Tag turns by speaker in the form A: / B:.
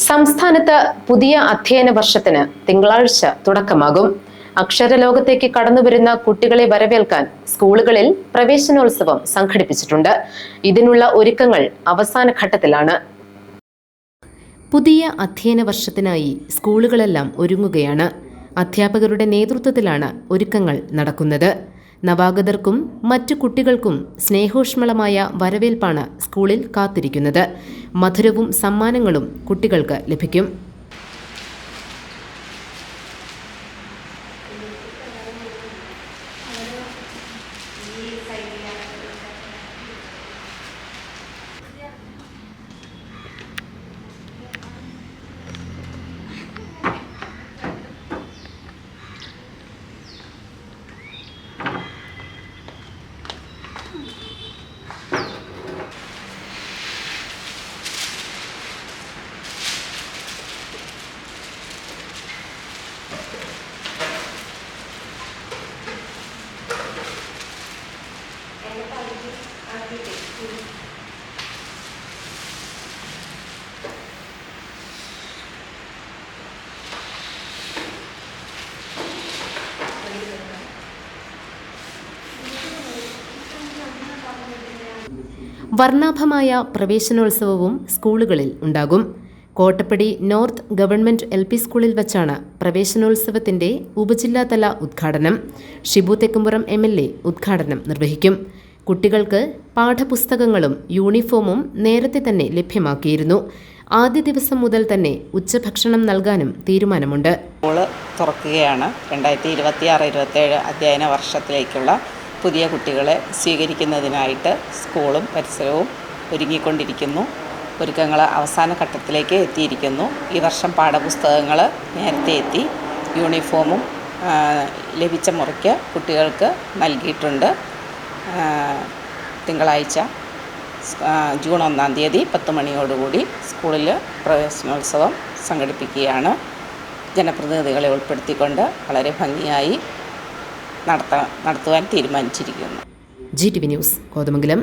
A: സംസ്ഥാനത്ത് പുതിയ അധ്യയന വർഷത്തിന് തിങ്കളാഴ്ച തുടക്കമാകും. അക്ഷരലോകത്തേക്ക് കടന്നുവരുന്ന കുട്ടികളെ വരവേൽക്കാൻ സ്കൂളുകളിൽ പ്രവേശനോത്സവം സംഘടിപ്പിച്ചിട്ടുണ്ട്. ഇതിനുള്ള ഒരുക്കങ്ങൾ അവസാന ഘട്ടത്തിലാണ്. പുതിയ അധ്യയന വർഷത്തിനായി സ്കൂളുകളെല്ലാം ഒരുങ്ങുകയാണ്. അധ്യാപകരുടെ നേതൃത്വത്തിലാണ് ഒരുക്കങ്ങൾ നടക്കുന്നത്. നവാഗതർക്കും മറ്റു കുട്ടികൾക്കും സ്നേഹോഷ്മളമായ വരവേൽപ്പാണ് സ്കൂളിൽ കാത്തിരിക്കുന്നത്. മധുരവും സമ്മാനങ്ങളും കുട്ടികൾക്ക് ലഭിക്കും. വർണ്ണാഭമായ പ്രവേശനോത്സവവും സ്കൂളുകളിൽ ഉണ്ടാകും. കോട്ടപ്പടി നോർത്ത് ഗവൺമെന്റ് LP സ്കൂളിൽ വച്ചാണ് പ്രവേശനോത്സവത്തിന്റെ ഉപജില്ലാതല ഉദ്ഘാടനം. ഷിബു തെക്കുംപുറം MLA ഉദ്ഘാടനം നിർവഹിക്കും. കുട്ടികൾക്ക് പാഠപുസ്തകങ്ങളും യൂണിഫോമും നേരത്തെ തന്നെ ലഭ്യമാക്കിയിരുന്നു. ആദ്യ ദിവസം മുതൽ തന്നെ ഉച്ചഭക്ഷണം നൽകാനും തീരുമാനമുണ്ട്.
B: സ്കൂൾ തുറക്കുകയാണ്. 2026-27 അധ്യയന വർഷത്തിലേക്കുള്ള പുതിയ കുട്ടികളെ സ്വീകരിക്കുന്നതിനായിട്ട് സ്കൂളും പരിസരവും ഒരുങ്ങിക്കൊണ്ടിരിക്കുന്നു. ഒരുക്കങ്ങൾ അവസാന ഘട്ടത്തിലേക്ക് എത്തിയിരിക്കുന്നു. ഈ വർഷം പാഠപുസ്തകങ്ങൾ നേരത്തെ എത്തി. യൂണിഫോമും ലഭിച്ച മുറയ്ക്ക് കുട്ടികൾക്ക് നൽകിയിട്ടുണ്ട്. തിങ്കളാഴ്ച ജൂൺ 1-ാം തീയതി 10 മണിയോടുകൂടി സ്കൂളിൽ പ്രവേശനോത്സവം സംഘടിപ്പിക്കുകയാണ്. ജനപ്രതിനിധികളെ ഉൾപ്പെടുത്തിക്കൊണ്ട് വളരെ ഭംഗിയായി നടത്തുവാൻ തീരുമാനിച്ചിരിക്കുന്നു.
A: GTV news Kothamangalam.